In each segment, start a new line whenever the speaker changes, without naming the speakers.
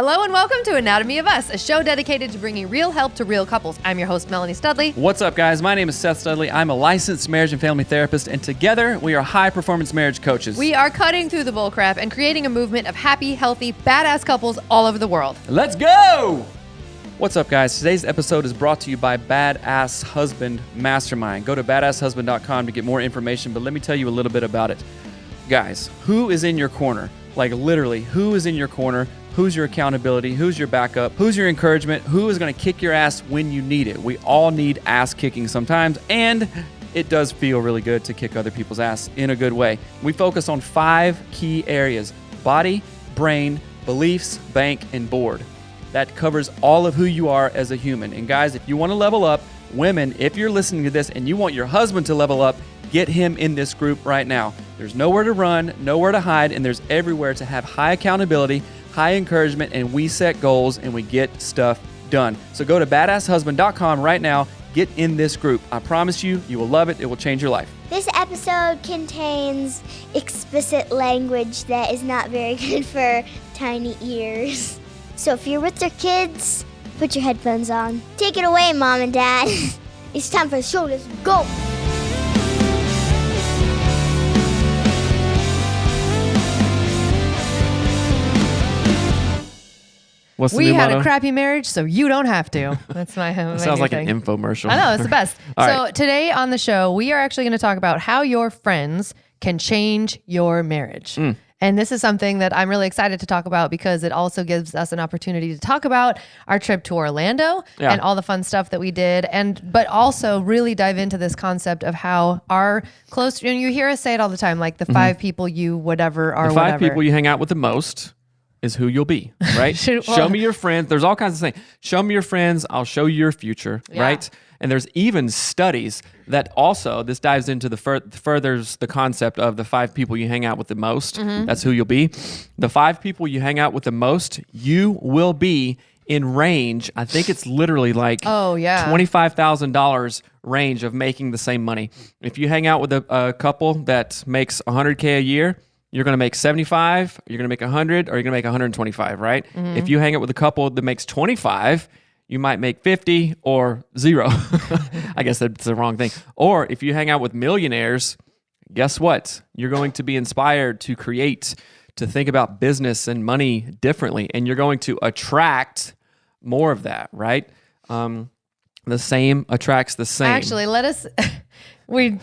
Hello and welcome to Anatomy of Us, a show dedicated to bringing real help to real couples. I'm your host, Melanie Studley.
What's up, guys? My name is Seth Studley. I'm a licensed marriage and family therapist, and together we are high-performance marriage coaches.
We are cutting through the bullcrap and creating a movement of happy, healthy, badass couples all over the world.
Let's go! What's up, guys? Today's episode is brought to you by Badass Husband Mastermind. Go to badasshusband.com to get more information, but let me tell you a little bit about it. Guys, who is in your corner? Like literally, who is in your corner? Who's your accountability? Who's your backup? Who's your encouragement? Who is going to kick your ass when you need it? We all need ass kicking sometimes, and it does feel really good to kick other people's ass in a good way. We focus on 5 key areas: body, brain, beliefs, bank, and board. That covers all of who you are as a human. And guys, if you want to level up, women, if you're listening to this and you want your husband to level up, get him in this group right now. There's nowhere to run, nowhere to hide, and there's everywhere to have high accountability, high encouragement, and we set goals and we get stuff done. So go to badasshusband.com right now. Get in this group. I promise you, you will love it. It will change your life.
This episode contains explicit language that is not very good for tiny ears. So if you're with your kids, put your headphones on. Take it away, Mom and Dad. It's time for the show. Let's go.
What's the
We
new
had
motto?
a crappy marriage, so you don't have to. That's my
Sounds like
thing.
an infomercial.
I know, it's the best.
All
So
right.
today on the show, we are actually going to talk about how your friends can change your marriage. And this is something that I'm really excited to talk about because it also gives us an opportunity to talk about our trip to Orlando and all the fun stuff that we did, but also really dive into this concept of how our close, and you hear us say it all the time, like the 5 people you whatever are
The 5
whatever.
people you hang out with the most is who you'll be, right?
Show
me your friends. There's all kinds of things. Show me your friends. I'll show you your future, right? And there's even studies that also, this dives into the furthers the concept of the 5 people you hang out with the most. That's who you'll be. The 5 people you hang out with the most, you will be in range. I think it's literally like $25,000 range of making the same money. If you hang out with a couple that makes $100K a year, you're going to make 75, you're going to make 100, or you're going to make 125, right? If you hang out with a couple that makes 25, you might make 50 or 0. I guess that's the wrong thing. Or if you hang out with millionaires, guess what? You're going to be inspired to create, to think about business and money differently, and you're going to attract more of that, right? The same attracts the same.
Actually, let us. We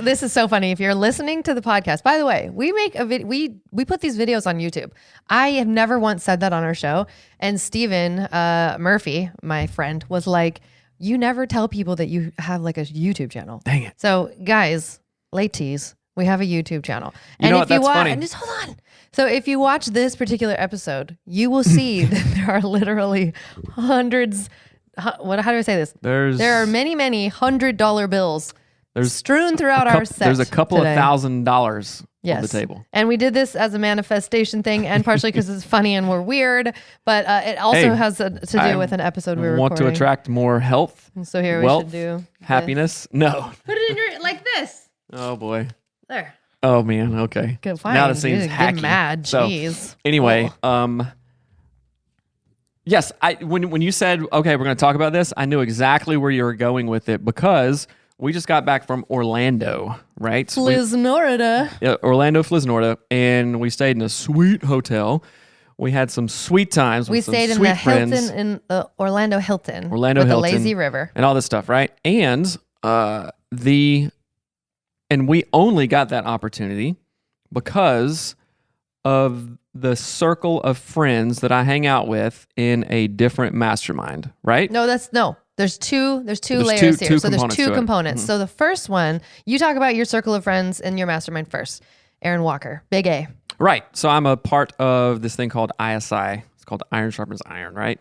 this is so funny. If you're listening to the podcast, by the way, we make a we put these videos on YouTube. I have never once said that on our show. And Stephen Murphy, my friend, was like, "You never tell people that you have like a YouTube channel."
Dang it!
So guys, late tease, we have a YouTube channel.
You know what? That's funny.
And just hold on. So if you watch this particular episode, you will see that there are literally hundreds. How do I say this? There are many $100 bills. There's strewn throughout our set.
There's a couple
today.
of $1,000 on the table.
And we did this as a manifestation thing, and partially because it's funny and we're weird, but it also has to do with an episode we were
want
recording.
to attract more health,
So here
wealth,
we should do
happiness. No.
Put it in your, like this.
Oh, boy.
There.
Oh, man. Okay.
Good, fine.
Now that seems
Get
hacky.
mad. Jeez.
So, anyway, yes, when you said, okay, we're going to talk about this, I knew exactly where you were going with it because we just got back from Orlando, right?
Florida.
Orlando, Florida, and we stayed in a sweet hotel. We had some sweet times with some
We stayed in
sweet
the
friends.
Hilton, in the Orlando Hilton.
Hilton.
With the lazy river.
And all this stuff, right? And we only got that opportunity because of the circle of friends that I hang out with in a different mastermind, right?
No. There's two layers here. So there's 2 components. So the first one, you talk about your circle of friends and your mastermind first. Aaron Walker, big A.
Right. So I'm a part of this thing called ISI. It's called Iron Sharpens Iron, right?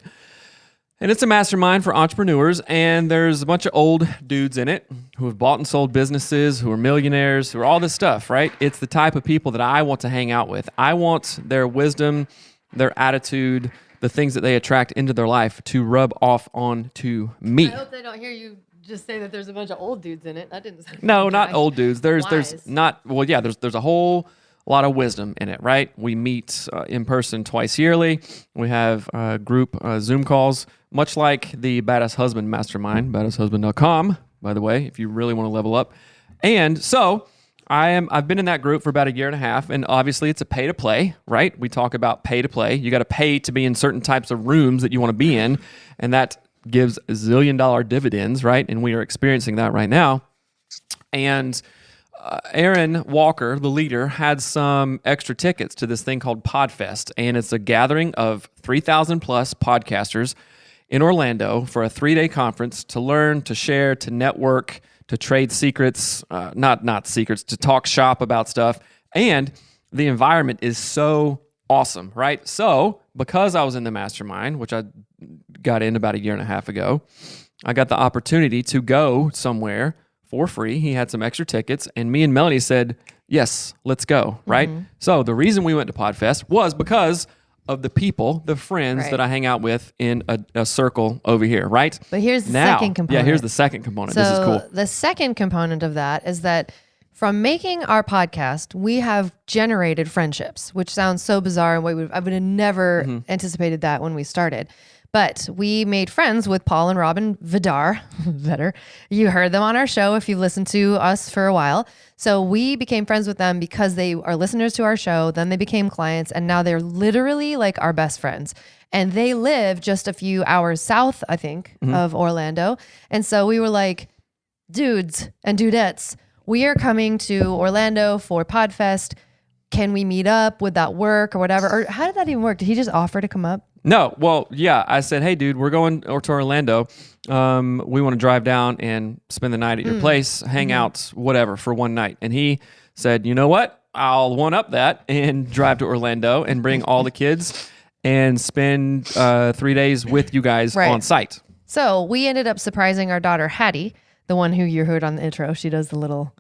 And it's a mastermind for entrepreneurs, and there's a bunch of old dudes in it who have bought and sold businesses, who are millionaires, who are all this stuff, right? It's the type of people that I want to hang out with. I want their wisdom, their attitude, the things that they attract into their life to rub off onto me.
I hope they don't hear you just say that there's a bunch of old dudes in it. That didn't sound
No, not old dudes. There's
Wise.
not, well, yeah, there's a whole a lot of wisdom in it, right? We meet in person twice yearly. We have group Zoom calls, much like the Badass Husband Mastermind, badasshusband.com, by the way, if you really want to level up. And so I've been in that group for about a year and a half, and obviously it's a pay to play, right? We talk about pay to play. You got to pay to be in certain types of rooms that you want to be in, and that gives $1 zillion dividends, right? And we are experiencing that right now. And Aaron Walker, the leader, had some extra tickets to this thing called Podfest, and it's a gathering of 3,000 plus podcasters in Orlando for a 3-day conference to learn, to share, to network, to trade secrets, not secrets, to talk shop about stuff. And the environment is so awesome, right? So because I was in the mastermind, which I got in about a year and a half ago, I got the opportunity to go somewhere for free. He had some extra tickets, and me and Melanie said, yes, let's go, right? So the reason we went to Podfest was because of the people, the friends that I hang out with in a circle over here, right?
But here's the second component.
Yeah, here's the second component.
So
this is cool.
The second component of that is that from making our podcast, we have generated friendships, which sounds so bizarre, and I would have never anticipated that when we started. But we made friends with Paul and Robin Vidar. Better. You heard them on our show if you've listened to us for a while. So we became friends with them because they are listeners to our show. Then they became clients, and now they're literally like our best friends. And they live just a few hours south, I think, of Orlando. And so we were like, dudes and dudettes, we are coming to Orlando for Podfest. Can we meet up? Would that work or whatever? Or how did that even work? Did he just offer to come up?
No. Well, yeah. I said, hey, dude, we're going to Orlando. We want to drive down and spend the night at your place, hang out, whatever, for one night. And he said, you know what? I'll one-up that and drive to Orlando and bring all the kids and spend 3 days with you guys on site.
So we ended up surprising our daughter, Hattie, the one who you heard on the intro. She does the little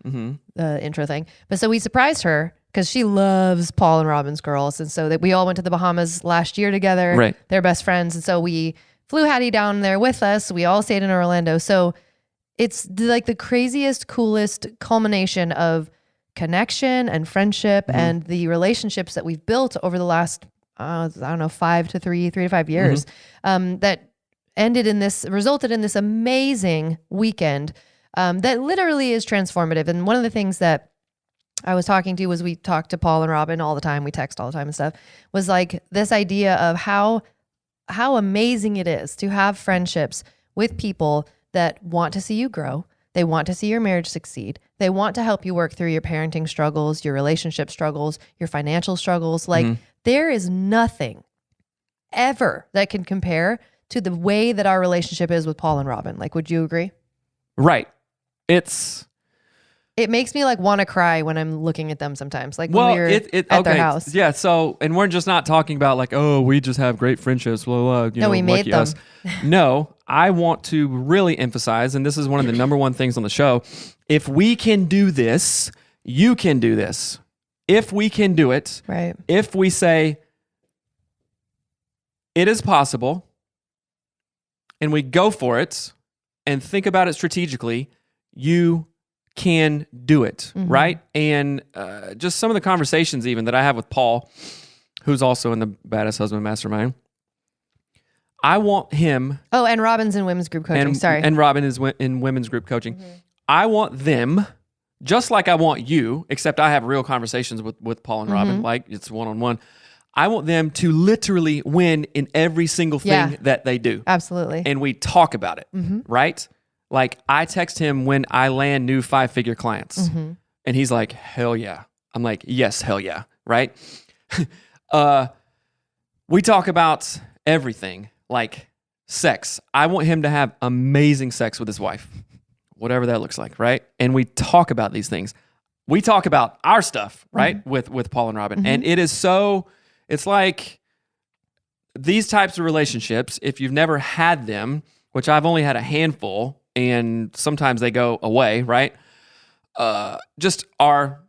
intro thing. But so we surprised her because she loves Paul and Robin's girls. And so that we all went to the Bahamas last year together.
Right.
They're best friends. And so we flew Hattie down there with us. We all stayed in Orlando. So it's like the craziest, coolest culmination of connection and friendship and the relationships that we've built over the last, I don't know, 3 to 5 years that resulted in this amazing weekend that literally is transformative. And one of the things that I was talking to was we talk to Paul and Robin all the time. We text all the time and stuff. Was like this idea of how amazing it is to have friendships with people that want to see you grow. They want to see your marriage succeed. They want to help you work through your parenting struggles, your relationship struggles, your financial struggles. Like there is nothing ever that can compare to the way that our relationship is with Paul and Robin. Like, would you agree?
Right.
It makes me like want to cry when I'm looking at them sometimes. Like when we're at their house.
Yeah. So, and we're just not talking about like, oh, we just have great friendships. Blah, blah,
No, we made them.
Us. No, I want to really emphasize, and this is one of the number one things on the show. If we can do this, you can do this. If we can do it,
right?
If we say it is possible and we go for it and think about it strategically, you can do it, right? And just some of the conversations even that I have with Paul, who's also in the Badass Husband Mastermind, I want him...
Oh, and Robin's in women's group coaching, sorry.
And Robin is in women's group coaching. I want them, just like I want you, except I have real conversations with Paul and Robin, like it's one-on-one. I want them to literally win in every single thing that they do.
Absolutely.
And we talk about it, right? Like I text him when I land new 5-figure clients and he's like, hell yeah. I'm like, yes, hell yeah. Right. We talk about everything like sex. I want him to have amazing sex with his wife, whatever that looks like. Right. And we talk about these things. We talk about our stuff, right. With Paul and Robin. And it's like these types of relationships, if you've never had them, which I've only had a handful, and sometimes they go away, right? Just are,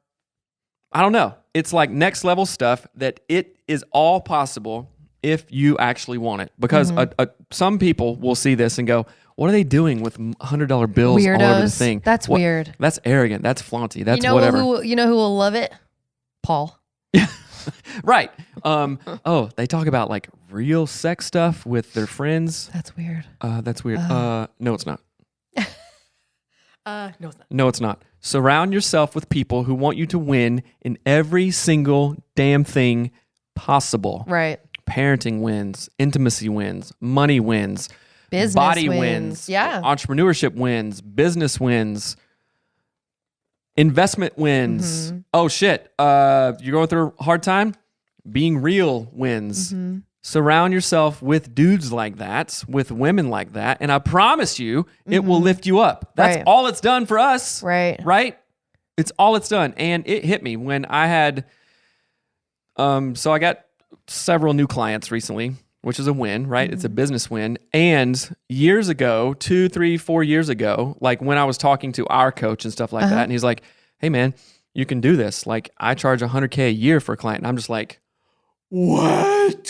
I don't know. It's like next level stuff that it is all possible if you actually want it. Because some people will see this and go, what are they doing with $100 bills
Weirdos.
all over the thing?
That's weird.
That's arrogant. That's flaunty. That's
you know
whatever.
Who will love it? Paul.
Right. They talk about like real sex stuff with their friends.
That's weird.
That's weird. No, it's not.
No, it's not.
No, it's not. Surround yourself with people who want you to win in every single damn thing possible.
Right.
Parenting wins, intimacy wins, money wins,
Business
body
wins. Yeah.
Entrepreneurship wins, business wins, investment wins. Oh shit. You're going through a hard time? Being real wins. Surround yourself with dudes like that, with women like that, and I promise you, it will lift you up. That's
Right.
all it's done for us.
Right.
Right? It's all it's done. And it hit me when I had, so I got several new clients recently, which is a win, right? It's a business win. And years ago, 2, 3, 4 years ago, like when I was talking to our coach and stuff like that, and he's like, hey man, you can do this. Like I charge $100K a year for a client. And I'm just like, what?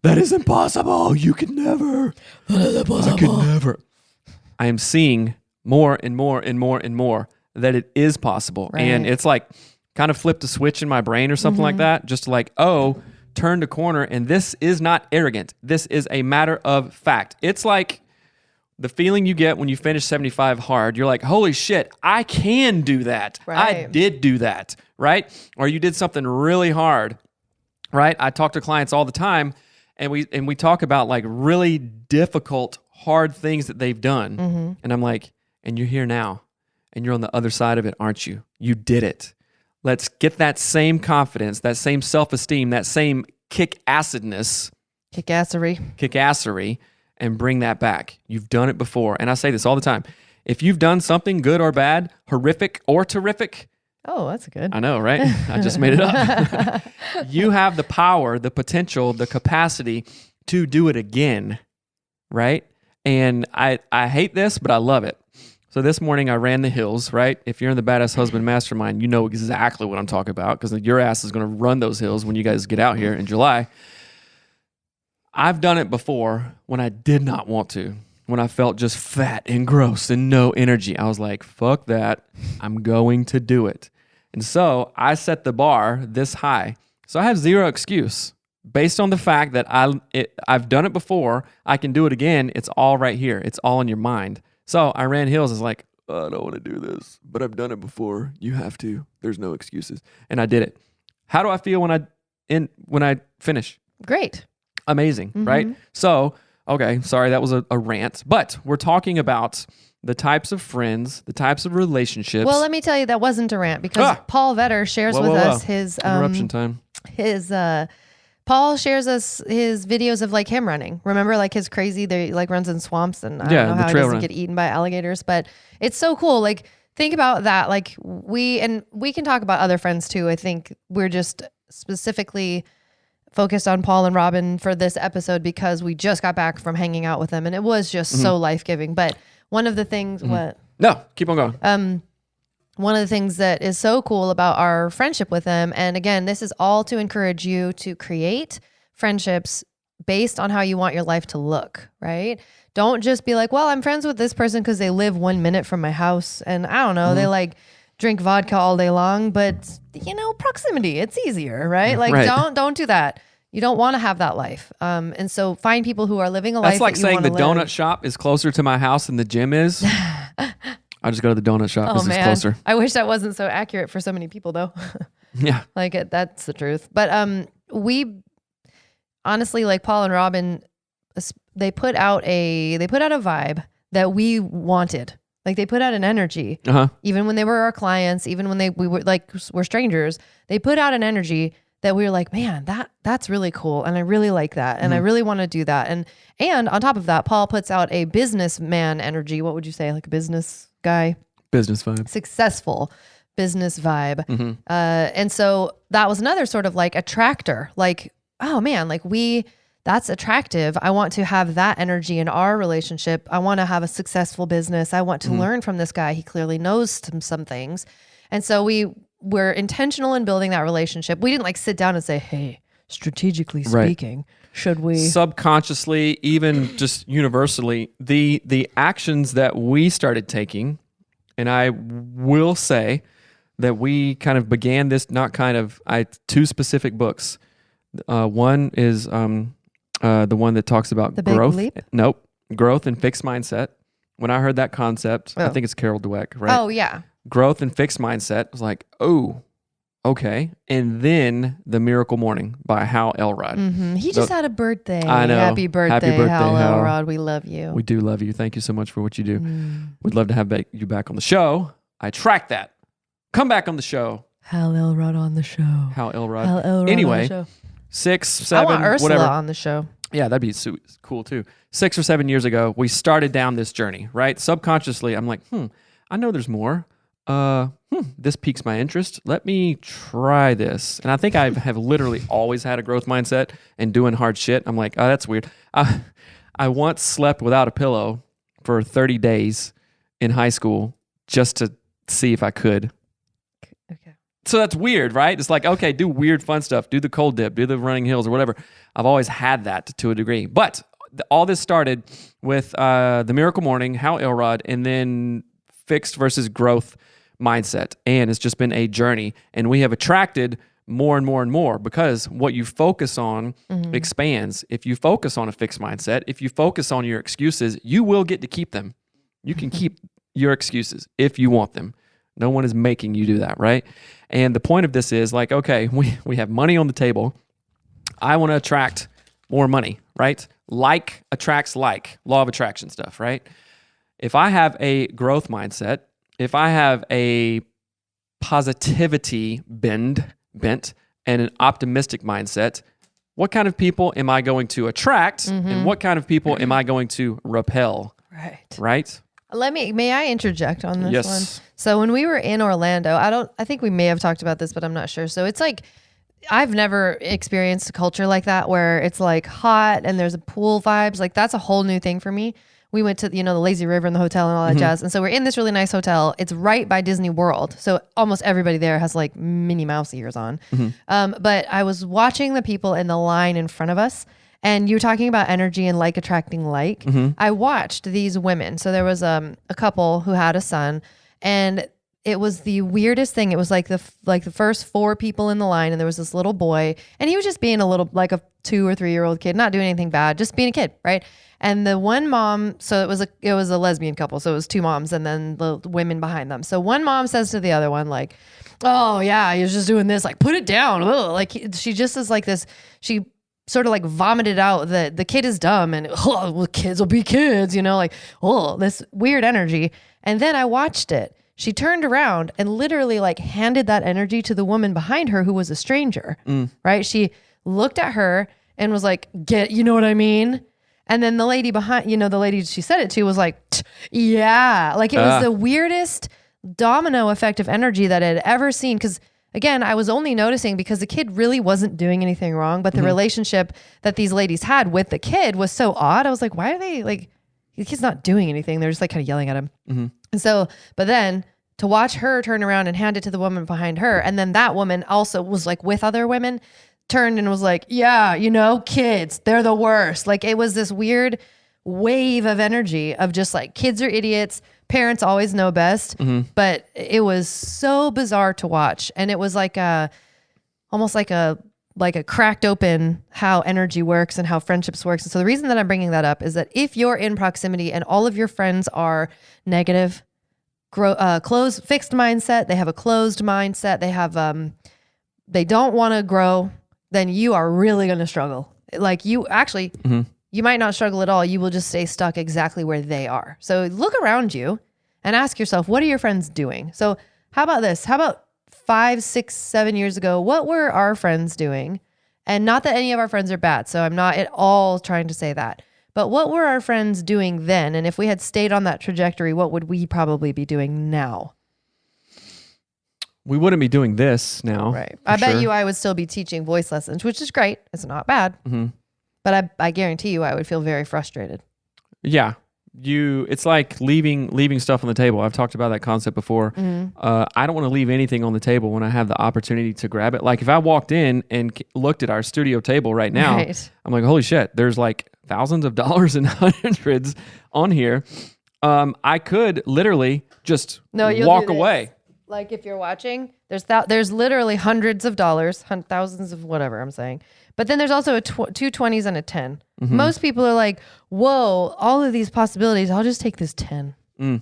That is impossible. You can never. I can never. I am seeing more and more and more and more that it is possible.
Right.
And it's like kind of flipped a switch in my brain or something like that. Just like, oh, turn the corner. And this is not arrogant. This is a matter of fact. It's like the feeling you get when you finish 75 hard. You're like, holy shit, I can do that. I
Right.
did do that, right? Or you did something really hard. Right? I talk to clients all the time and we talk about like really difficult, hard things that they've done. And I'm like, and you're here now and you're on the other side of it, aren't you? You did it. Let's get that same confidence, that same self-esteem, that same kick-assedness, kick-assery, and bring that back. You've done it before. And I say this all the time. If you've done something good or bad, horrific or terrific,
Oh, that's good.
I know, right? I just made it up. You have the power, the potential, the capacity to do it again, right? And I hate this, but I love it. So this morning I ran the hills, right? If you're in the Badass Husband Mastermind, you know exactly what I'm talking about because your ass is going to run those hills when you guys get out here in July. I've done it before when I did not want to, when I felt just fat and gross and no energy. I was like, fuck that. I'm going to do it. And so I set the bar this high. So I have zero excuse based on the fact that I've done it before. I can do it again. It's all right here. It's all in your mind. So I ran hills. It's like, I don't want to do this, but I've done it before. You have to. There's no excuses. And I did it. How do I feel when I finish?
Great.
Amazing, right? So, okay, sorry, that was a rant. But we're talking about the types of friends, the types of relationships.
Well, let me tell you, that wasn't a rant because Paul Vetter shares with us his
interruption time.
Paul shares us his videos of like him running. Remember, like his crazy, they like runs in swamps, and I don't know how he doesn't get eaten by alligators, but it's so cool. Like think about that. Like we can talk about other friends too. I think we're just specifically focused on Paul and Robin for this episode because we just got back from hanging out with them, and it was just so life-giving. But one of the things,
No, keep on going.
One of the things that is so cool about our friendship with them, and again, this is all to encourage you to create friendships based on how you want your life to look, right? Don't just be like, well, I'm friends with this person because they live 1 minute from my house, and I don't know, they like drink vodka all day long, but proximity, it's easier, right? Like don't do that. You don't want to have that life. And so find people who are living a life.
That's like
that you
saying the
wanna live.
donut shop is closer to my house than the gym is. I just go to the donut shop because it's closer.
I wish that wasn't so accurate for so many people though.
Yeah.
That's the truth. But we honestly, like Paul and Robin, they put out a vibe that we wanted. Like they put out an energy, even when they were our clients, even when we're strangers, they put out an energy that we were like, man, that's really cool. And I really like that. And I really want to do that. And on top of that, Paul puts out a businessman energy. What would you say? Like a business guy?
Business vibe.
Successful business vibe. And so that was another sort of like attractor. Like, oh man, like that's attractive. I want to have that energy in our relationship. I want to have a successful business. I want to learn from this guy. He clearly knows some things. And so we're intentional in building that relationship. We didn't like sit down and say, hey, strategically speaking, should we?
Subconsciously, even just universally, the actions that we started taking, and I will say that we kind of began this, two specific books. One is the one that talks about
The Big
growth.
Leap?
Nope. Growth and fixed mindset. When I heard that concept, I
Oh.
think it's Carol Dweck, right?
Oh, yeah.
Growth and fixed mindset. I was like, oh, okay. And then The Miracle Morning by Hal Elrod.
He just had a birthday.
I know.
Happy birthday,
Happy birthday,
Hal
Hal.
Elrod. We love you.
We do love you. Thank you so much for what you do. We'd love to have you back on the show. I track that. Come back on the show.
Hal Elrod on the show.
Hal Elrod.
Hal Elrod
Anyway,
on the show.
6, 7,
I want Ursula
whatever.
on the show.
Yeah, that'd be cool too. 6 or 7 years ago, we started down this journey, right? Subconsciously, I'm like, I know there's more. This piques my interest. Let me try this. And I think I have literally always had a growth mindset and doing hard shit. I'm like, oh, that's weird. I once slept without a pillow for 30 days in high school just to see if I could.
Okay.
So that's weird, right? It's like, okay, do weird fun stuff. Do the cold dip, do the running hills or whatever. I've always had that to a degree. But all this started with The Miracle Morning, Hal Elrod, and then fixed versus growth mindset. And it's just been a journey. And we have attracted more and more and more because what you focus on expands. If you focus on a fixed mindset, if you focus on your excuses, you will get to keep them. You can keep your excuses if you want them. No one is making you do that, right? And the point of this is like, okay, we have money on the table. I want to attract more money, right? Like attracts like, law of attraction stuff, right? If I have a growth mindset, if I have a positivity bent, and an optimistic mindset, what kind of people am I going to attract and what kind of people am I going to repel? Right?
May I interject on this
Yes.
one? So when we were in Orlando, I think we may have talked about this, but I'm not sure. So it's like, I've never experienced a culture like that where it's like hot and there's a pool vibes. Like that's a whole new thing for me. We went to, the lazy river and the hotel and all that jazz. And so we're in this really nice hotel. It's right by Disney World. So almost everybody there has like Minnie Mouse ears on. But I was watching the people in the line in front of us. And you were talking about energy and like attracting like. I watched these women. So there was a couple who had a son, and it was the weirdest thing. It was like the first 4 people in the line, and there was this little boy, and he was just being a little like a 2 or 3 year old kid, not doing anything bad, just being a kid, right? And the one mom, so it was a lesbian couple, so it was 2 moms and then the women behind them. So one mom says to the other one like, "Oh yeah, he was just doing this, like put it down." Ugh. Like she just is like this. She sort of like vomited out that the kid is dumb and well, kids will be kids, like, this weird energy. And then I watched it. She turned around and literally like handed that energy to the woman behind her who was a stranger, right? She looked at her and was like, you know what I mean? And then the lady behind, the lady she said it to was like, yeah, like it was the weirdest domino effect of energy that I had ever seen. Cause again, I was only noticing because the kid really wasn't doing anything wrong, but the relationship that these ladies had with the kid was so odd. I was like, why are they like, the kid's not doing anything. They're just like kind of yelling at him. And so, but then to watch her turn around and hand it to the woman behind her. And then that woman also was like with other women, turned and was like, yeah, kids, they're the worst. Like it was this weird wave of energy of just like kids are idiots. Parents always know best, but it was so bizarre to watch. And it was like almost like a cracked open how energy works and how friendships works. And so the reason that I'm bringing that up is that if you're in proximity and all of your friends are negative, closed, fixed mindset, they have a closed mindset, they have, they don't want to grow, then you are really going to struggle. Like you actually, you might not struggle at all. You will just stay stuck exactly where they are. So look around you and ask yourself, what are your friends doing? So how about this? How about 5, 6, 7 years ago, what were our friends doing? And not that any of our friends are bad. So I'm not at all trying to say that. But what were our friends doing then? And if we had stayed on that trajectory, what would we probably be doing now?
We wouldn't be doing this now.
Right. I bet you I would still be teaching voice lessons, which is great. It's not bad. But I guarantee you I would feel very frustrated. Yeah.
It's like leaving stuff on the table. I've talked about that concept before. I don't want to leave anything on the table when I have the opportunity to grab it. Like if I walked in and looked at our studio table right now, I'm like, holy shit, there's like thousands of dollars and hundreds on here. I could literally just walk away.
Like if you're watching, There's literally hundreds of dollars, thousands of whatever I'm saying. But then there's also two 20s and a 10. Most people are like, whoa, all of these possibilities. I'll just take this 10.
Are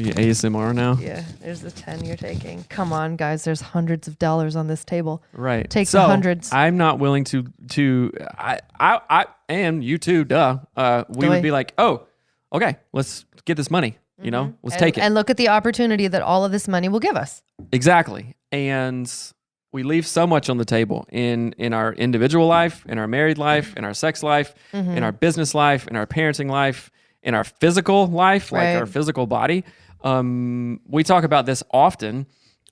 you ASMR now?
Yeah, there's the 10 you're taking. Come on, guys. There's hundreds of dollars on this table.
Right.
Take the hundreds.
I'm not willing to I and you too, duh. We would be like, oh, okay, let's get this money. You know, let's take it.
And look at the opportunity that all of this money will give us.
Exactly. And we leave so much on the table in our individual life, in our married life, in our sex life, in our business life, in our parenting life, in our physical life, like our physical body. We talk about this often.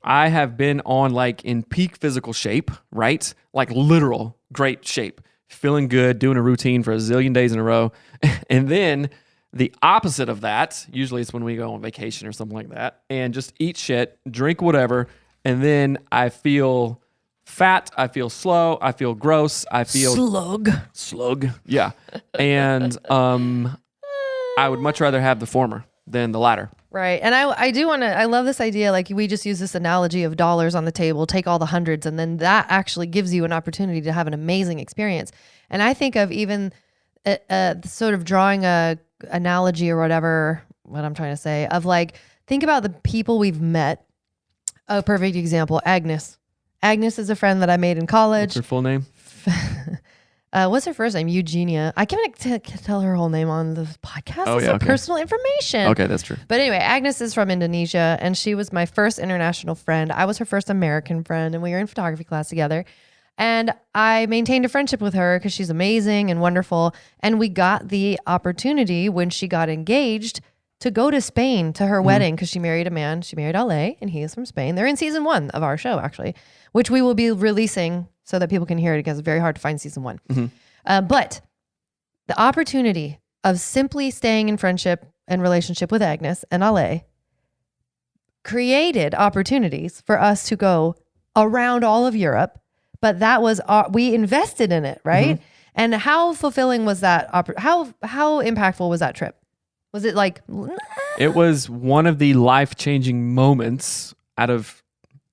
I have been on like in peak physical shape, right? Like literal great shape, feeling good, doing a routine for a zillion days in a row. And then the opposite of that, usually it's when we go on vacation or something like that, and just eat shit, drink whatever, and then I feel fat, I feel slow, I feel gross, I feel slug. Yeah. And I would much rather have the former than the latter.
Right. And I love this idea. Like we just use this analogy of dollars on the table, take all the hundreds, and then that actually gives you an opportunity to have an amazing experience. And I think of even sort of drawing a analogy or whatever, what I'm trying to say, of like, think about the people we've met. A perfect example, Agnes. Agnes is a friend that I made in college.
What's her full name?
What's her first name? Eugenia. I can't tell her whole name on the podcast.
Oh, yeah, okay.
Personal information.
Okay, that's true.
But anyway, Agnes is from Indonesia, and she was my first international friend. I was her first American friend, and we were in photography class together. And I maintained a friendship with her because she's amazing and wonderful. And we got the opportunity when she got engaged to go to Spain to her wedding because she married a man. She married LA, and he is from Spain. They're in season 1 of our show, actually, which we will be releasing so that people can hear it because it's very hard to find season 1. But the opportunity of simply staying in friendship and relationship with Agnes and Ale created opportunities for us to go around all of Europe. But that was, we invested in it, right? And how fulfilling was that? How impactful was that trip? Was it like?
It was one of the life-changing moments out of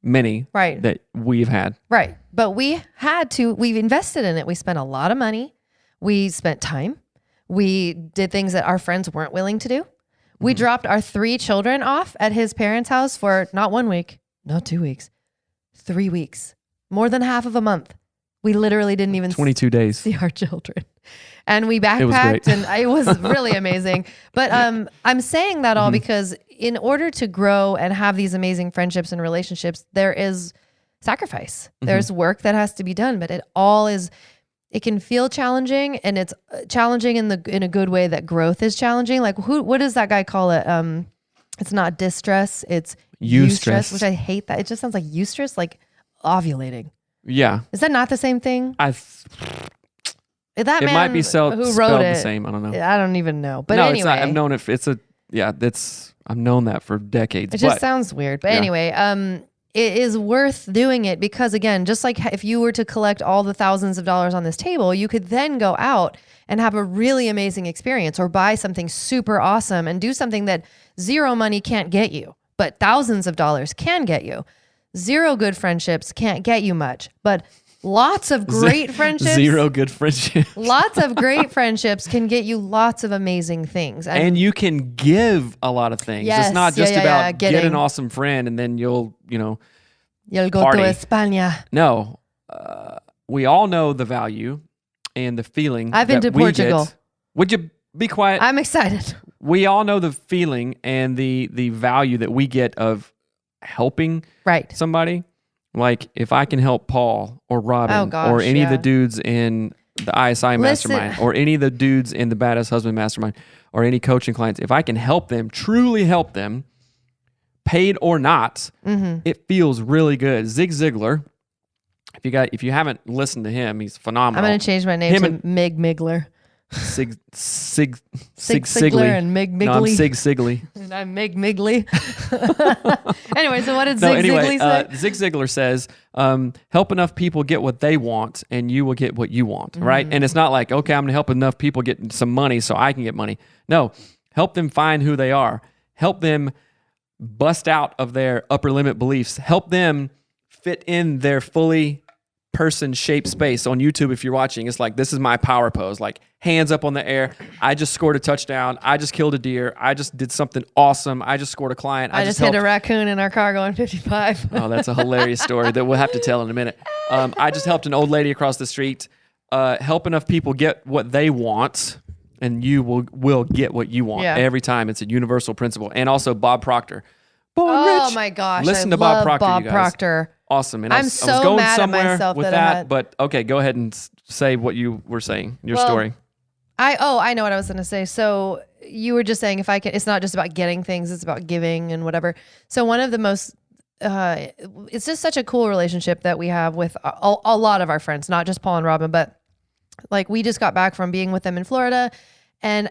many that we've had.
Right. But we invested in it. We spent a lot of money. We spent time. We did things that our friends weren't willing to do. We dropped our 3 children off at his parents' house for not 1 week, not 2 weeks, 3 weeks, more than half of a month. We literally didn't even
22 days
see our children. And we backpacked and it was really amazing. But I'm saying that all because in order to grow and have these amazing friendships and relationships, there is sacrifice. There's work that has to be done, but it can feel challenging, and it's challenging in a good way that growth is challenging. Like what does that guy call it? It's not distress, it's eustress, which I hate that. It just sounds like eustress, like ovulating.
Yeah.
Is that not the same thing? It
might be spelled the same. I don't know.
I don't even know. But
no,
anyway,
it's not. I've known I've known that for decades.
It just sounds weird. But anyway, it is worth doing it because, again, just like if you were to collect all the thousands of dollars on this table, you could then go out and have a really amazing experience or buy something super awesome and do something that zero money can't get you, but thousands of dollars can get you. Zero good friendships can't get you much, but lots of great friendships.
Zero good friendships.
Lots of great friendsents can get you lots of amazing things.
And you can give a lot of things.
Yes,
it's not just about get an awesome friend and then you'll go party.
To España.
No. We all know the value and the feeling.
I've been to Portugal.
Would you be quiet?
I'm excited.
We all know the feeling and the value that we get of helping somebody. Like if I can help Paul or Robin or any of the dudes in the ISI Mastermind or any of the dudes in the Badass Husband Mastermind or any coaching clients, if I can help them, truly help them, paid or not, it feels really good. Zig Ziglar, if you haven't listened to him, he's phenomenal.
I'm going to change my name to Mig Migler.
Sig
Sigler and Mig Migley.
No, I'm Sig Sigley.
And I'm Mig Migley. Anyway, so what did Zig Ziglar say?
Zig Ziglar says, help enough people get what they want and you will get what you want, right? And it's not like, okay, I'm going to help enough people get some money so I can get money. No, help them find who they are. Help them bust out of their upper limit beliefs, help them fit in their fully person shaped space. On YouTube, if you're watching, it's like, this is my power pose, like hands up on the air. I just scored a touchdown. I just killed a deer. I just did something awesome. I just scored a client.
I just hit a raccoon in our car going 55.
Oh, that's a hilarious story that we'll have to tell in a minute. I just helped an old lady across the street. Help enough people get what they want, and you will get what you want every time. It's a universal principle. And also Bob Proctor.
Oh my gosh.
Listen
I
to Bob
love
Proctor,
Bob
you guys.
Proctor.
Awesome. And
I'm
I was
so
going
mad at
somewhere
myself
with
that
that, but okay, go ahead and say what you were saying, your story.
I know what I was going to say. So you were just saying it's not just about getting things, it's about giving and whatever. So one of the most, it's just such a cool relationship that we have with a lot of our friends, not just Paul and Robin, but like we just got back from being with them in Florida, and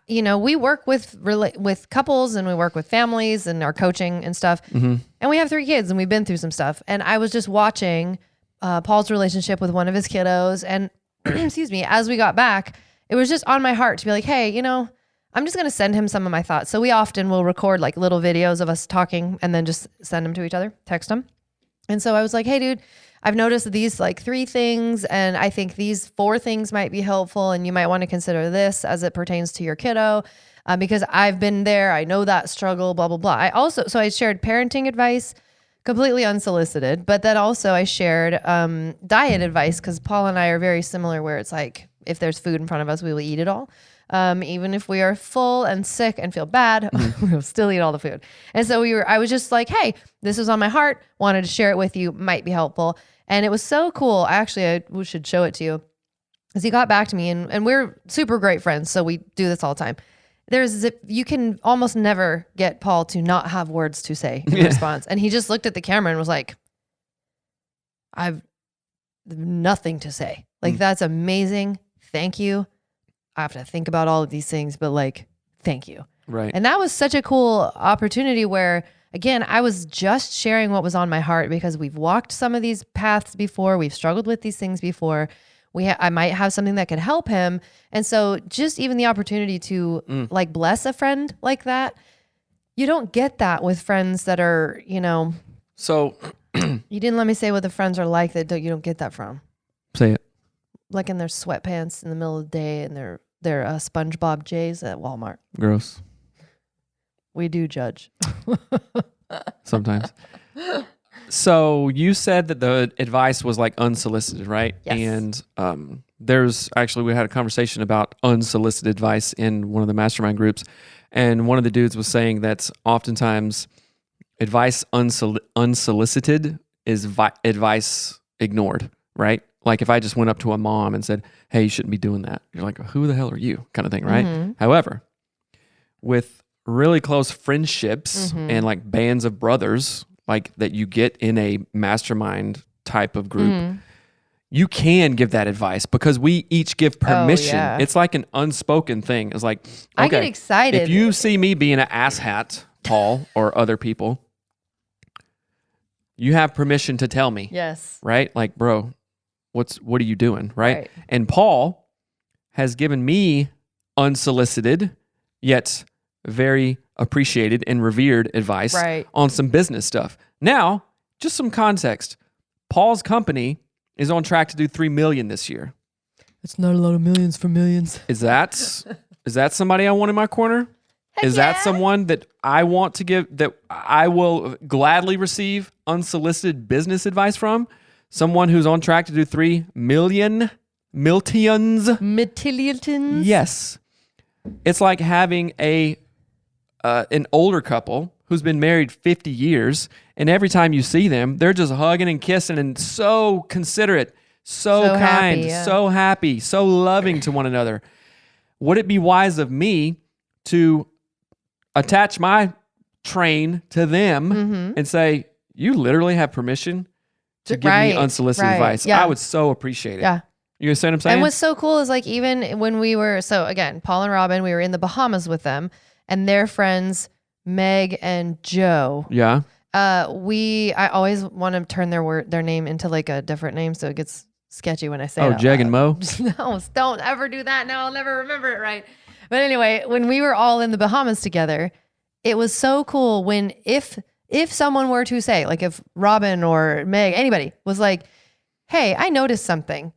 we work with couples and we work with families and our coaching and stuff. Mm-hmm. And we have 3 kids and we've been through some stuff. And I was just watching Paul's relationship with one of his kiddos. And excuse me, as we got back, it was just on my heart to be like, hey, I'm just going to send him some of my thoughts. So we often will record like little videos of us talking and then just send them to each other, text them. And so I was like, hey, dude, I've noticed these like 3 things, and I think these 4 things might be helpful, and you might want to consider this as it pertains to your kiddo, because I've been there. I know that struggle, blah, blah, blah. I shared parenting advice, completely unsolicited, but then also I shared diet advice, because Paul and I are very similar, where it's like, if there's food in front of us, we will eat it all. Even if we are full and sick and feel bad, we'll still eat all the food. And so I was just like, hey, this was on my heart, wanted to share it with you, might be helpful. And it was so cool. Actually, I should show it to you. As he got back to me, and we're super great friends, so we do this all the time. You can almost never get Paul to not have words to say in response. And he just looked at the camera and was like, I've nothing to say. Like, that's amazing. Thank you. I have to think about all of these things, but like, thank you.
Right.
And that was such a cool opportunity where, again, I was just sharing what was on my heart, because we've walked some of these paths before. We've struggled with these things before. I might have something that could help him. And so just even the opportunity to like bless a friend like that, you don't get that with friends that are,
So
you didn't let me say what the friends are like that you don't get that from.
Say it.
Like in their sweatpants in the middle of the day and their SpongeBob J's at Walmart.
Gross.
We do judge.
Sometimes. So you said that the advice was like unsolicited, right?
Yes.
And we had a conversation about unsolicited advice in one of the mastermind groups. And one of the dudes was saying that oftentimes advice unsolicited is advice ignored, right? Like if I just went up to a mom and said, hey, you shouldn't be doing that. You're like, who the hell are you? Kind of thing, right? Mm-hmm. However, with really close friendships and like bands of brothers, like that you get in a mastermind type of group, you can give that advice because we each give permission.
Oh, yeah.
It's like an unspoken thing. It's like, okay,
I get excited.
If you see me being an asshat, Paul, or other people, you have permission to tell me.
Yes.
Right? Like, bro, what are you doing? Right? And Paul has given me unsolicited, yet very appreciated and revered advice on some business stuff. Now, just some context. Paul's company is on track to do $3 million this year.
It's not a lot of millions for millions.
Is that somebody I want in my corner? Is that someone that I want to give, that I will gladly receive unsolicited business advice from? Someone who's on track to do 3 million? Miltillions?
Yes.
It's like having an older couple who's been married 50 years, and every time you see them, they're just hugging and kissing and so considerate, so kind,
happy,
so happy, so loving to one another. Would it be wise of me to attach my train to them and say, you literally have permission to give me unsolicited advice?
Yeah.
I would so appreciate it.
Yeah.
You understand what I'm saying?
And what's so cool is like, even when we were, so again, Paul and Robin, we were in the Bahamas with them, and their friends, Meg and Joe.
Yeah.
I always want to turn their name into like a different name, so it gets sketchy when I say it.
Oh, Jeg and Mo?
No, don't ever do that. No, I'll never remember it right. But anyway, when we were all in the Bahamas together, it was so cool when if someone were to say, like if Robin or Meg, anybody was like, hey, I noticed something,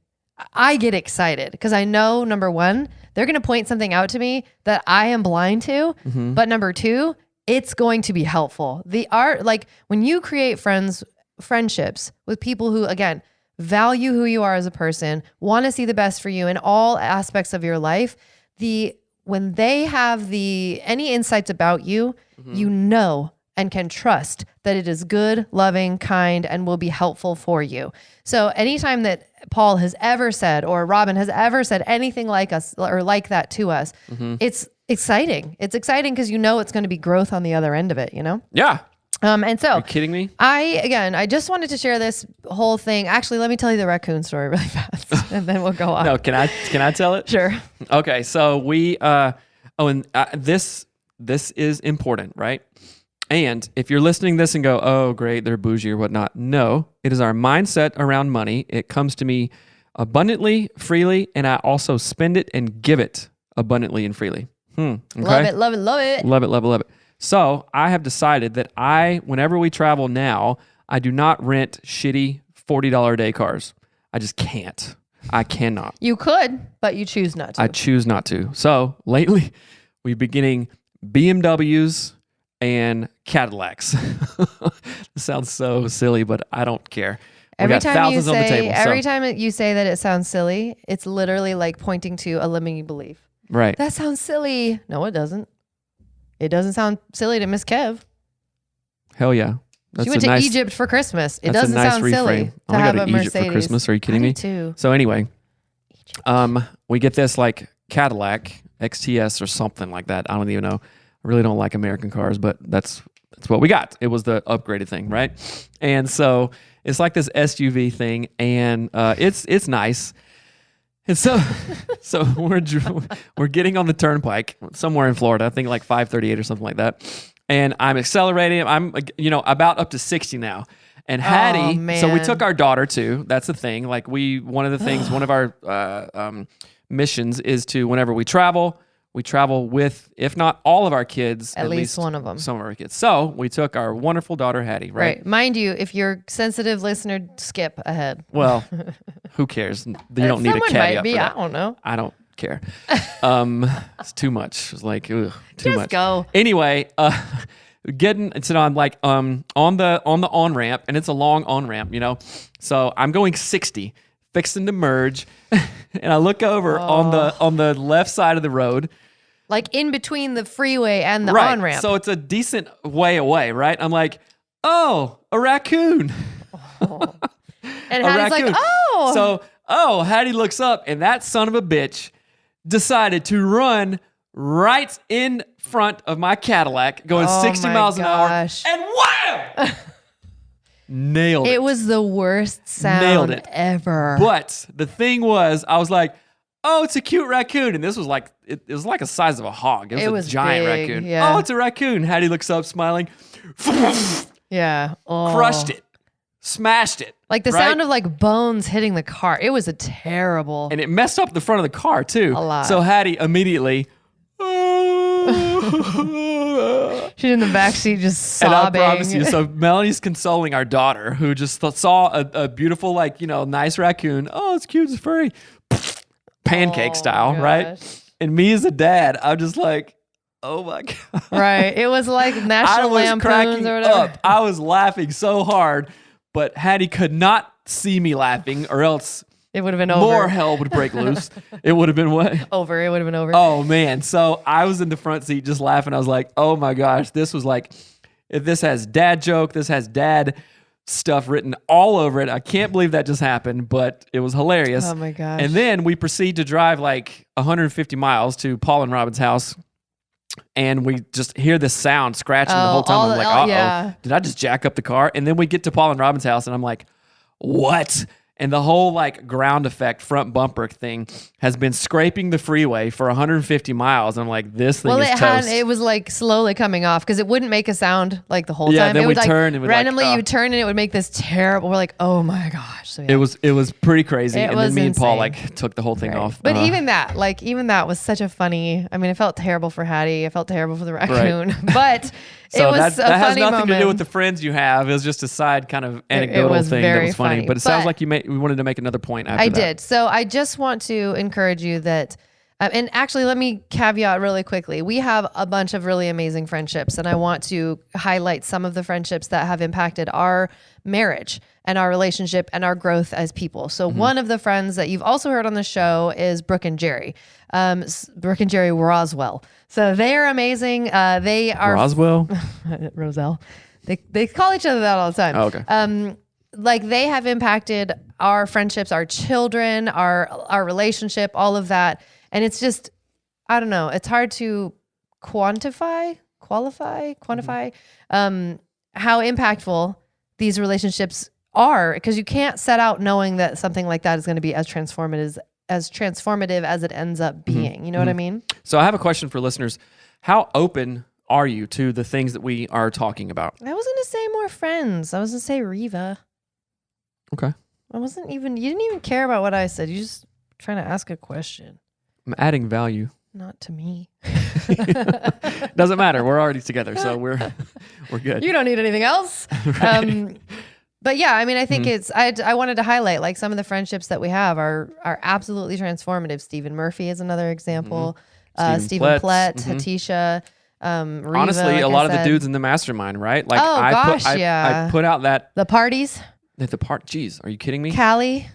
I get excited because I know, number one, they're going to point something out to me that I am blind to. But number two, it's going to be helpful. The art, like when you create friendships with people who, again, value who you are as a person, want to see the best for you in all aspects of your life, when they have any insights about you, you know and can trust that it is good, loving, kind, and will be helpful for you. So anytime that Paul has ever said, or Robin has ever said anything like us or like that to us, it's exciting. It's exciting because you know it's going to be growth on the other end of it, you know?
Yeah.
And so,
are you kidding me?
I just wanted to share this whole thing. Actually, let me tell you the raccoon story really fast, and then we'll go on.
No, can I tell it?
Sure.
Okay, so this is important, right? And if you're listening to this and go, oh, great, they're bougie or whatnot. No, it is our mindset around money. It comes to me abundantly, freely, and I also spend it and give it abundantly and freely. Okay?
Love it, love it, love it.
Love it, love it, love it. So I have decided that whenever we travel now, I do not rent shitty $40 a day cars. I just can't. I cannot.
You could, but you choose not to.
I choose not to. So lately, we've been getting BMWs and Cadillacs. It sounds so silly, but I don't care.
Every time you say that it sounds silly, it's literally like pointing to a limiting belief.
Right.
That sounds silly. No, it doesn't. It doesn't sound silly to Miss Kev.
Hell yeah.
She went to Egypt for Christmas. It doesn't sound silly to have a Mercedes.
Egypt for Christmas. Are you kidding me?
Too.
So anyway, we get this like Cadillac XTS or something like that. I don't even know. I really don't like American cars, but that's what we got. It was the upgraded thing, right? And so it's like this SUV thing, and it's nice. And so we're getting on the turnpike somewhere in Florida, I think like 538 or something like that. And I'm accelerating. I'm about up to 60 now. And Hattie, so we took our daughter too. That's the thing. Like one of our missions is to, whenever we travel with, if not all of our kids,
at least one of them,
some of our kids. So we took our wonderful daughter Hattie, right?
Mind you, if you're sensitive listener, skip ahead.
Well, who cares? You don't need a caveat.
Might be,
for that.
I don't know.
I don't care. It's too much. It's like too
Just
much.
Go.
Anyway, so I'm like on the on ramp, and it's a long on ramp, So I'm going 60, fixing to merge, and I look over on the left side of the road.
Like in between the freeway and the
right.
on-ramp.
So it's a decent way away, right? I'm like, oh, a raccoon.
Oh. And Hattie's like, oh.
So, Hattie looks up, and that son of a bitch decided to run right in front of my Cadillac, going 60 miles an hour, and wham! Nailed it.
It was the worst sound ever.
But the thing was, I was like, oh, it's a cute raccoon. And this was like, it was like the size of a hog. It was a giant
big,
raccoon.
Yeah.
Oh, it's a raccoon. Hattie looks up, smiling.
Yeah. Oh.
Crushed it. Smashed it.
Like the sound of like bones hitting the car. It was a terrible.
And it messed up the front of the car too.
A lot.
So Hattie immediately.
She's in the backseat just sobbing.
And I promise you, so Melanie's consoling our daughter who just saw a beautiful, nice raccoon. Oh, it's cute, it's furry. Pancake style, right? And me as a dad, I'm just like, oh my God.
Right. It was like National Lampoons or whatever.
Up. I was laughing so hard, but Hattie could not see me laughing, or else
it would have been over.
More hell would break loose. It would have been what?
Over. It would have been over.
Oh, man. So I was in the front seat just laughing. I was like, oh my gosh, this was like, if this has dad joke, this has dad stuff written all over it. I can't believe that just happened, but it was hilarious.
Oh my gosh.
And then we proceed to drive like 150 miles to Paul and Robin's house. And we just hear this sound scratching the whole time. I'm like, uh-oh, did I just jack up the car? And then we get to Paul and Robin's house, and I'm like, what and the whole like ground effect front bumper thing has been scraping the freeway for 150 miles. I'm like, this thing is toast.
It was like slowly coming off because it wouldn't make a sound like the whole
Yeah,
time.
then
it
we'd
would
turn and we'd
randomly
like,
you would turn and it would make this terrible. We're like, oh my gosh. So, yeah.
It was pretty crazy.
It
And
was
then me and Paul
insane.
like took the whole thing
Right.
off.
But even that was such a funny. I mean, I felt terrible for Hattie. I felt terrible for the raccoon. But
so
it was
that
a
has
funny
nothing
moment.
to do with the friends you have. It was just a side kind of anecdotal
was
thing that
very
was funny.
funny.
But it sounds
But-
like we wanted to make another point after
I
that.
did. So I just want to encourage you that, and actually, let me caveat really quickly. We have a bunch of really amazing friendships, and I want to highlight some of the friendships that have impacted our marriage and our relationship and our growth as people. So one of the friends that you've also heard on the show is Brooke and Jerry. Brooke and Jerry Roswell. So they are amazing. They are
Roswell?
Roselle. They call each other that all the time.
Oh, okay.
Like they have impacted our friendships, our children, our relationship, all of that. And it's just, I don't know, it's hard to quantify how impactful these relationships are, because you can't set out knowing that something like that is going to be as transformative as it ends up being. You know what I mean?
So I have a question for listeners. How open are you to the things that we are talking about?
I was going to say more friends. I was going to say Riva.
Okay.
You didn't even care about what I said. You just trying to ask a question.
I'm adding value.
Not to me.
Doesn't matter. We're already together, so we're good.
You don't need anything else.
Right.
But yeah, I mean, I think I wanted to highlight like some of the friendships that we have are absolutely transformative. Stephen Murphy is another example. Stephen Plett, Hatisha, Riva,
Honestly,
like
a
I
lot of the
said.
dudes in the mastermind, right? Like
Oh, gosh, yeah.
I put out that
The parties,
Geez, are you kidding me?
Callie.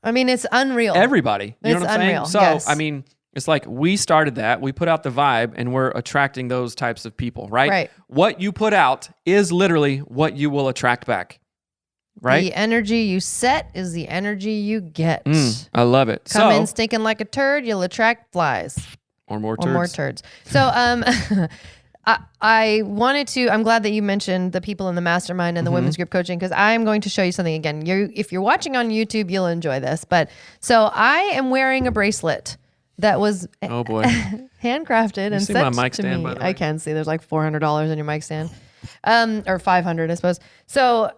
I mean, it's unreal.
Everybody. You know
It's
what I'm
unreal,
saying? So,
yes.
I mean, it's like we started that. We put out the vibe and we're attracting those types of people, right?
Right.
What you put out is literally what you will attract back, right?
The energy you set is the energy you get.
I love it.
Come
so,
in stinking like a turd, you'll attract flies.
or more
Or more turds. So I wanted to, I'm glad that you mentioned the people in the mastermind and the women's group coaching, because I'm going to show you something again. If you're watching on YouTube, you'll enjoy this. But so I am wearing a bracelet that was
Oh boy.
handcrafted and
see
sent
my mic
to
stand,
me.
by the way?
I can see there's like $400 in your mic stand, or $500, I suppose. So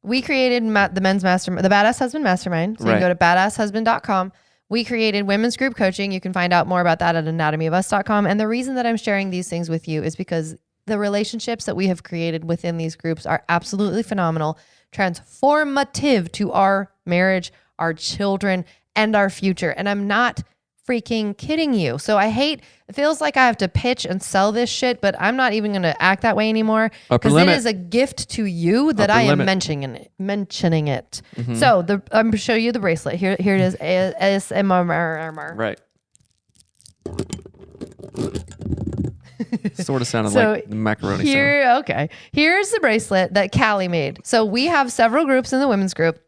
we created the men's mastermind, the Badass Husband Mastermind. So you
Right.
can go to badasshusband.com. We created women's group coaching. You can find out more about that at anatomyofus.com. And the reason that I'm sharing these things with you is because the relationships that we have created within these groups are absolutely phenomenal, transformative to our marriage, our children, and our future. And I'm not freaking kidding you. So it feels like I have to pitch and sell this shit, but I'm not even going to act that way anymore,
Upper
because it
limit.
is a gift to you that
Upper
I am
limit.
mentioning it. So I'm going to show you the bracelet. Here it is. ASMR.
Right. Sort of sounded
So
like the macaroni sound.
Here's the bracelet that Callie made. So we have several groups in the women's group.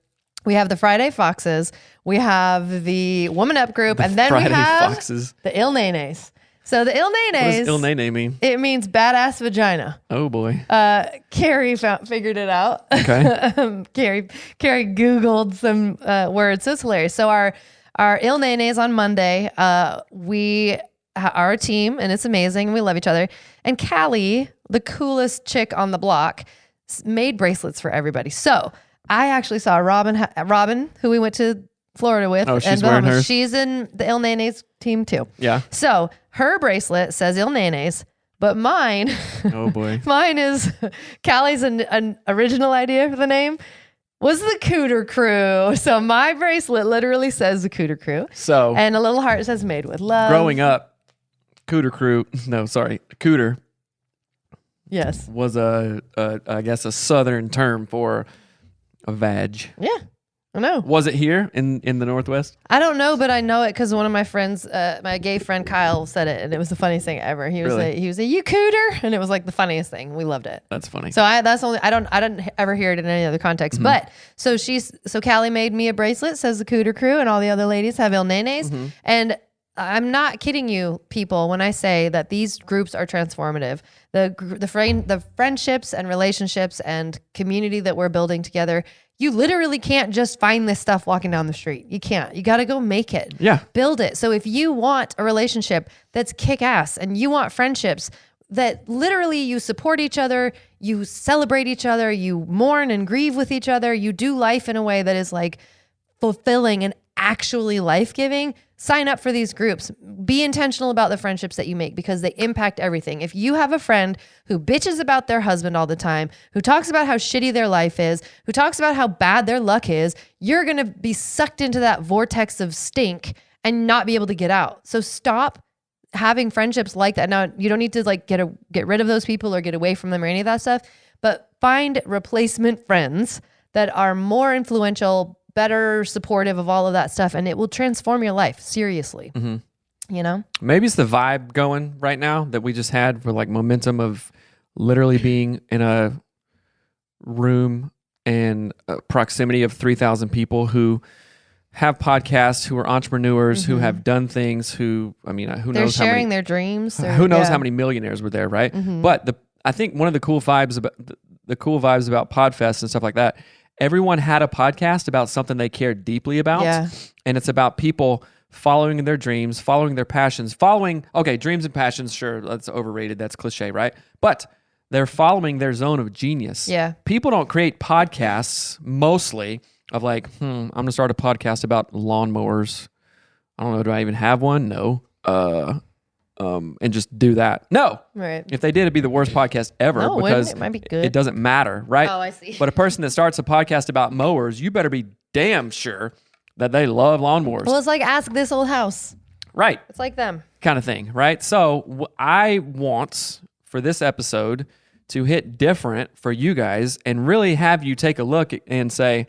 We have the Friday Foxes. We have the Woman Up group. And then
Friday
we have
Foxes.
the Il Nenes. So the Il
What does
Nenes,
Il Nene mean?
it means badass vagina.
Oh boy.
Carrie figured it out.
Okay.
Carrie Googled some words. So it's hilarious. So our Il Nenes on Monday, we are a team and it's amazing. We love each other. And Callie, the coolest chick on the block, made bracelets for everybody. So I actually saw Robin, who we went to Florida with.
Oh, she's
and
wearing hers?
She's in the Il Nenes team too.
Yeah.
So her bracelet says Il Nenes, but mine,
Oh boy.
mine is Callie's an original idea for the name was the Coomer Crew. So my bracelet literally says the Coomer Crew,
So
and a little heart says made with love.
growing up, Cooter
Yes.
was I guess a southern term for a vag.
Yeah. I know.
Was it here in the Northwest?
I don't know, but I know it because one of my friends, my gay friend Kyle, said it, and it was the funniest thing ever. He was
Really?
you cooter, and it was like the funniest thing. We loved it.
That's funny.
So I don't ever hear it in any other context. But so Callie made me a bracelet says the Coomer Crew, and all the other ladies have Il Nenes. And I'm not kidding you, people, when I say that these groups are transformative. The friendships and relationships and community that we're building together, you literally can't just find this stuff walking down the street. You can't. You got to go make it.
Yeah.
Build it. So if you want a relationship that's kick-ass and you want friendships that literally you support each other, you celebrate each other, you mourn and grieve with each other, you do life in a way that is like fulfilling and actually life-giving, sign up for these groups. Be intentional about the friendships that you make because they impact everything. If you have a friend who bitches about their husband all the time, who talks about how shitty their life is, who talks about how bad their luck is, you're going to be sucked into that vortex of stink and not be able to get out. So stop having friendships like that. Now, you don't need to like get rid of those people or get away from them or any of that stuff, but find replacement friends that are more influential, better supportive of all of that stuff, and it will transform your life. Seriously. You know?
Maybe it's the vibe going right now that we just had for like momentum of literally being in a room and proximity of 3,000 people who have podcasts, who are entrepreneurs, who have done things, who knows
They're sharing their dreams.
Who knows how many millionaires were there, right? But I think one of the cool vibes about Podfest and stuff like that, everyone had a podcast about something they cared deeply about.
Yeah.
And it's about people following their dreams, following their passions, dreams and passions, sure, that's overrated, that's cliche, right? But they're following their zone of genius.
Yeah.
People don't create podcasts mostly of like, I'm going to start a podcast about lawnmowers. I don't know, do I even have one? No. And just do that. No.
Right.
If they did, it'd be the worst podcast ever
No,
because
it might be good.
it doesn't matter, right?
Oh, I see.
But a person that starts a podcast about mowers, you better be damn sure that they love lawnmowers.
Well, it's like Ask This Old House.
Right.
It's like them.
Kind of thing, right? So I want for this episode to hit different for you guys and really have you take a look and say,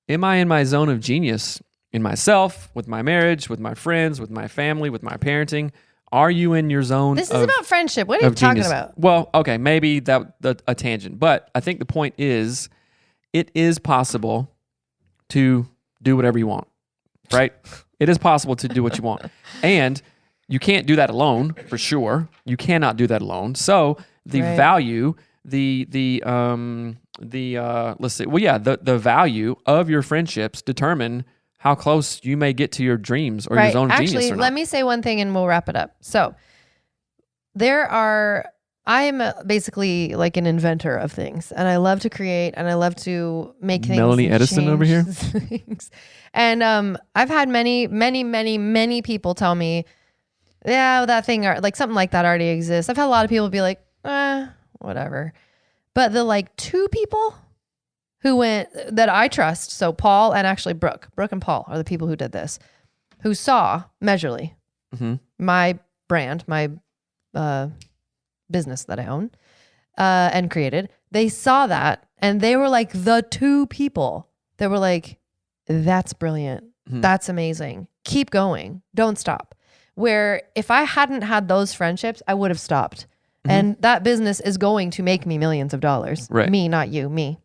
am I in my zone of genius? In myself, with my marriage, with my friends, with my family, with my parenting? Are you in your zone?
This is about friendship. What are you talking about?
Well, okay, maybe a tangent, but I think the point is, it is possible to do whatever you want, right? It is possible to do what you want, and you can't do that alone for sure. You cannot do that alone. So the value, the value of your friendships determine how close you may get to your dreams or your zone of genius or not.
Actually, let me say one thing and we'll wrap it up. So I am basically like an inventor of things, and I love to create and I love to make things.
Melanie Edison over here.
And I've had many people tell me, yeah, that thing, like something like that already exists. I've had a lot of people be like, whatever. But the like two people who went that I trust, so Paul and actually Brooke and Paul are the people who did this, who saw Measurely, my brand, my business that I own and created. They saw that and they were like the two people that were like, that's brilliant. That's amazing. Keep going. Don't stop. Where if I hadn't had those friendships, I would have stopped. And that business is going to make me millions of dollars.
Right.
Me, not you, me.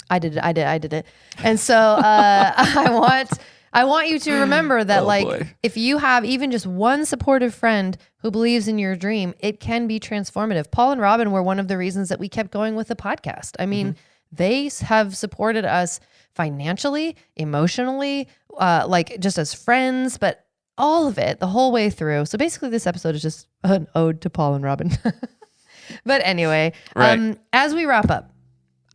I did it. And so I want you to remember that if you have even just one supportive friend who believes in your dream, it can be transformative. Paul and Robin were one of the reasons that we kept going with the podcast. I mean, they have supported us financially, emotionally, like just as friends, but all of it the whole way through. So basically this episode is just an ode to Paul and Robin. But anyway, as we wrap up,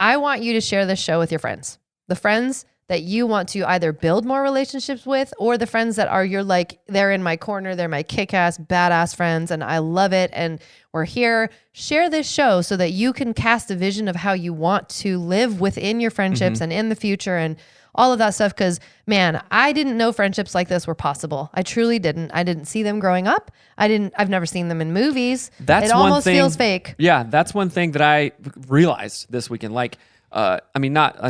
I want you to share this show with your friends. The friends that you want to either build more relationships with, or the friends that are they're in my corner, they're my kick-ass, badass friends, and I love it, and we're here. Share this show so that you can cast a vision of how you want to live within your friendships and in the future and all of that stuff. Because, man, I didn't know friendships like this were possible. I truly didn't. I didn't see them growing up. I've never seen them in movies. It almost feels fake.
Yeah, that's one thing that I realized this weekend. I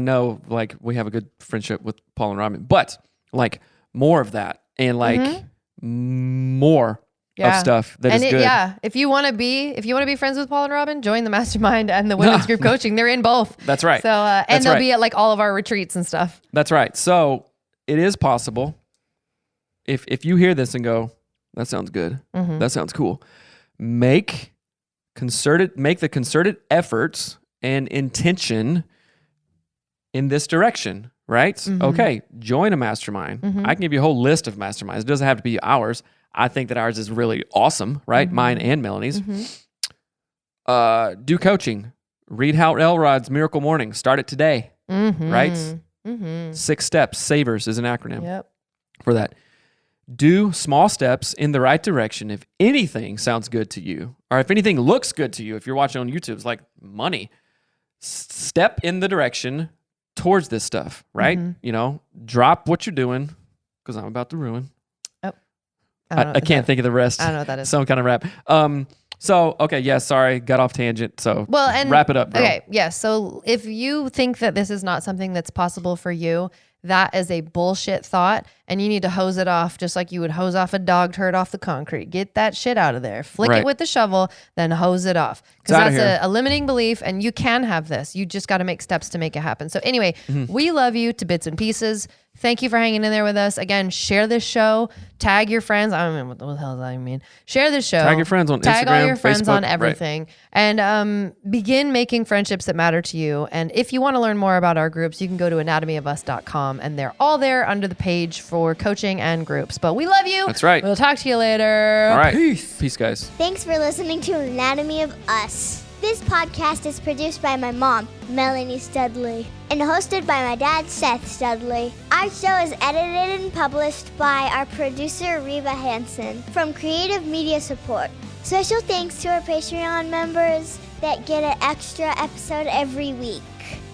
know like we have a good friendship with Paul and Robin, but like more of that and like more of stuff that is good.
Yeah, if you want to be friends with Paul and Robin, join the mastermind and the women's group coaching. They're in both.
That's right.
So they'll be at like all of our retreats and stuff.
That's right. So it is possible if you hear this and go, that sounds good, that sounds cool, make the concerted efforts and intention in this direction, right? Okay, join a mastermind. I can give you a whole list of masterminds. It doesn't have to be ours. I think that ours is really awesome, right? Mine and Melanie's. Do coaching. Read Hal Elrod's Miracle Morning. Start it today, right? 6 steps. SAVERS is an acronym for that. Do small steps in the right direction. If anything sounds good to you, or if anything looks good to you, if you're watching on YouTube, it's like money. Step in the direction towards this stuff, right? You know, drop what you're doing, because I'm about to ruin. I can't think of the rest.
I don't know what that is.
Some kind of rap. So, okay, yeah, sorry, got off tangent. So, and wrap it up, girl.
Okay, yeah. So, if you think that this is not something that's possible for you, that is a bullshit thought, and you need to hose it off just like you would hose off a dog turd off the concrete. Get that shit out of there. Flick it with the shovel, then hose it off. Because that's a limiting belief, and you can have this. You just got to make steps to make it happen. So anyway, we love you to bits and pieces. Thank you for hanging in there with us. Again, share this show. Tag your friends. I don't know what the hell does that mean. Share this show.
Tag your friends on Instagram,
Tag all your friends
Facebook,
on everything. Right. And begin making friendships that matter to you. And if you want to learn more about our groups, you can go to anatomyofus.com. And they're all there under the page for coaching and groups. But we love you.
That's right.
We'll talk to you later.
All right. Peace, guys.
Thanks for listening to Anatomy of Us. This podcast is produced by my mom, Melanie Studley, and hosted by my dad, Seth Studley. Our show is edited and published by our producer, Reva Hansen, from Creative Media Support. Special thanks to our Patreon members that get an extra episode every week.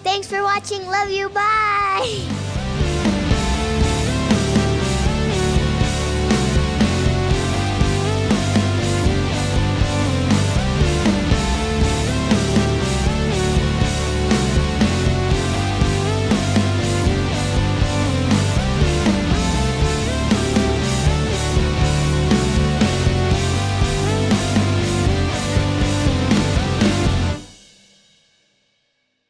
Thanks for watching. Love you. Bye.